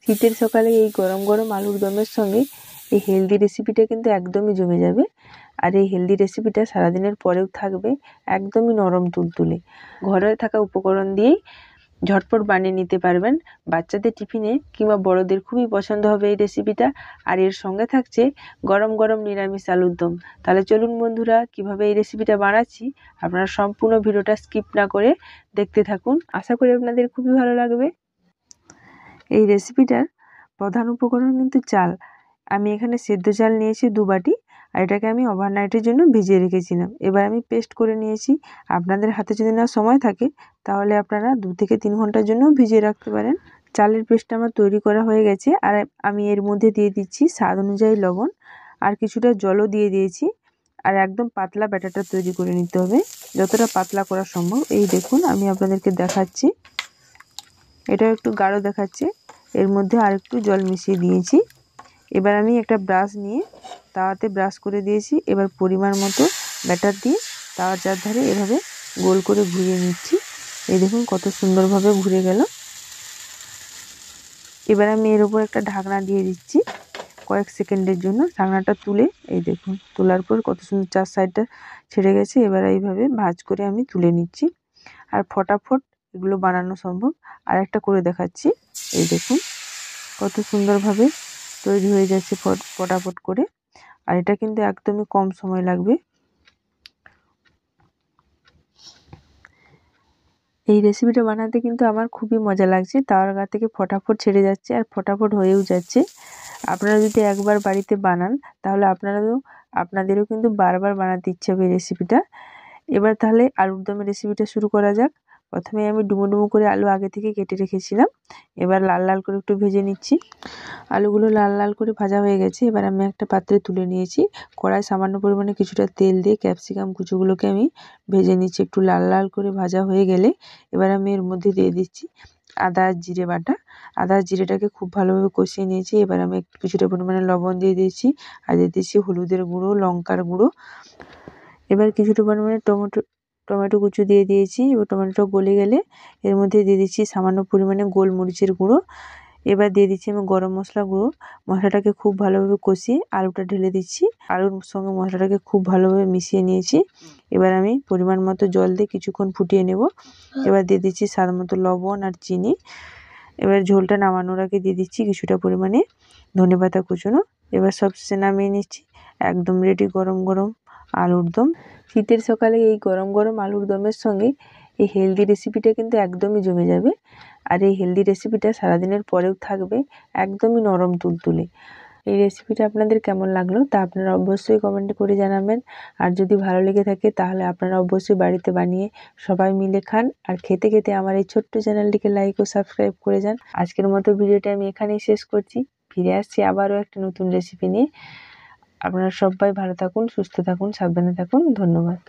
শীতের সকালে এই গরম গরম আলুর দমের সঙ্গে এই হেলদি রেসিপিটা কিন্তু একদমই জমে যাবে। আর এই হেলদি রেসিপিটা সারাদিনের পরেও থাকবে একদমই নরম তুলতুলে। ঘরে থাকা উপকরণ দিয়েই ঝটপট বানিয়ে নিতে পারবেন। বাচ্চাদের টিফিনে কিংবা বড়দের খুবই পছন্দ হবে এই রেসিপিটা। আর এর সঙ্গে থাকছে গরম গরম নিরামিষ আলুর দম। তাহলে চলুন বন্ধুরা, কিভাবে এই রেসিপিটা বানাচ্ছি আপনারা সম্পূর্ণ ভিডিওটা স্কিপ না করে দেখতে থাকুন। আশা করি আপনাদের খুবই ভালো লাগবে। এই রেসিপিটার প্রধান উপকরণ কিন্তু চাল। আমি এখানে সেদ্ধ চাল নিয়েছি 2 বাটি, আর এটাকে আমি ওভারনাইটের জন্য ভিজিয়ে রেখেছিলাম। এবার আমি পেস্ট করে নিয়েছি। আপনাদের হাতে যদি না সময় থাকে তাহলে আপনারা 2 থেকে 3 ঘন্টার জন্য ভিজিয়ে রাখতে পারেন। চালের পেস্টটা আমার তৈরি করা হয়ে গেছে। আর আমি এর মধ্যে দিয়ে দিচ্ছি স্বাদ অনুযায়ী লবণ, আর কিছুটা জলও দিয়ে দিয়েছি। আর একদম পাতলা ব্যাটারটা তৈরি করে নিতে হবে, যতটা পাতলা করা সম্ভব। এই দেখুন, আমি আপনাদেরকে দেখাচ্ছি, এটা একটু গাঢ় দেখাচ্ছে। এর মধ্যে আর একটু জল মিশিয়ে দিয়েছি। এবার আমি একটা ব্রাশ নিয়ে তাওয়াতে ব্রাশ করে দিয়েছি। এবার পরিমাণ মতো ব্যাটার দিয়ে তাওয়ার চারধারে এভাবে গোল করে ঘুরিয়ে নিচ্ছি। এই দেখুন কত সুন্দরভাবে ঘুরে গেল। এবার আমি এর উপর একটা ঢাকনা দিয়ে দিচ্ছি কয়েক সেকেন্ডের জন্য। ঢাকনাটা তুলে এই দেখুন, তোলার পর কত সুন্দর চার সাইডটা ছেড়ে গেছে। এবার এইভাবে ভাঁজ করে আমি তুলে নিচ্ছি। আর ফটাফট এগুলো বানানো সম্ভব। আর একটা করে দেখাচ্ছি, এই দেখুন কত সুন্দরভাবে তৈরি হয়ে যাচ্ছে ফটাফট করে। আর এটা কিন্তু একদমই কম সময় লাগবে। এই রেসিপিটা বানাতে কিন্তু আমার খুবই মজা লাগছে। তাওয়ার গা থেকে ফটাফট ছেড়ে যাচ্ছে আর ফটাফট হয়েও যাচ্ছে। আপনারা যদি একবার বাড়িতে বানান তাহলে আপনাদেরও কিন্তু বারবার বানাতে ইচ্ছে হবে এই রেসিপিটা। এবার তাহলে আলুর দমের রেসিপিটা শুরু করা যাক। প্রথমে আমি ডুমো ডুমো করে আলু আগে থেকে কেটে রেখেছিলাম। এবার লাল লাল করে একটু ভেজে নিচ্ছি। আলুগুলো লাল লাল করে ভাজা হয়ে গেছে। এবার আমি একটা পাত্রে তুলে নিয়েছি। কড়াই সামান্য পরিমাণে কিছুটা তেল দিয়ে ক্যাপসিকাম কুচোগুলোকে আমি ভেজে নিচ্ছি। একটু লাল লাল করে ভাজা হয়ে গেলে এবার আমি এর মধ্যে দিয়ে দিচ্ছি আদা জিরে বাটা। আদা জিরেটাকে খুব ভালোভাবে কষিয়ে নিয়েছি। এবার আমি কিছুটা পরিমাণে লবণ দিয়ে দিয়েছি, আর দিয়ে দিচ্ছি হলুদের গুঁড়ো, লঙ্কার গুঁড়ো। এবার কিছুটা পরিমাণে টমেটো কুচি দিয়ে দিয়েছি। এবার টমেটোটা গলে গেলে এর মধ্যে দিয়ে দিচ্ছি সামান্য পরিমাণে গোলমরিচের গুঁড়ো। এবার দিয়ে দিচ্ছি আমি গরম মশলা গুঁড়ো। মশলাটাকে খুব ভালোভাবে কষিয়ে আলুটা ঢেলে দিচ্ছি। আলুর সঙ্গে মশলাটাকে খুব ভালোভাবে মিশিয়ে নিয়েছি। এবার আমি পরিমাণ মতো জল দিয়ে কিছুক্ষণ ফুটিয়ে নেব। এবার দিয়ে দিচ্ছি স্বাদ মতো লবণ আর চিনি। এবার ঝোলটা নামানোর আগে দিয়ে দিচ্ছি কিছুটা পরিমাণে ধনেপাতা কুচোনো। এবার সবশেষে নামিয়ে নিচ্ছি। একদম রেডি গরম গরম আলুর দম। শীতের সকালে এই গরম গরম আলুর দমের সঙ্গে এই হেলদি রেসিপিটা কিন্তু একদমই জমে যাবে। আর এই হেলদি রেসিপিটা সারাদিনের পরেও থাকবে একদমই নরম তুলতুলে। এই রেসিপিটা আপনাদের কেমন লাগলো তা আপনারা অবশ্যই কমেন্ট করে জানাবেন। আর যদি ভালো লেগে থাকে তাহলে আপনারা অবশ্যই বাড়িতে বানিয়ে সবাই মিলে খান। আর খেতে খেতে আমার এই ছোট্ট চ্যানেলটিকে লাইক ও সাবস্ক্রাইব করে যান। আজকের মতো ভিডিওটা আমি এখানেই শেষ করছি। ফিরে আসছি আবারও একটা নতুন রেসিপি নিয়ে। আপনারা সবাই ভালো থাকুন, সুস্থ থাকুন, সাবধানে থাকুন। ধন্যবাদ।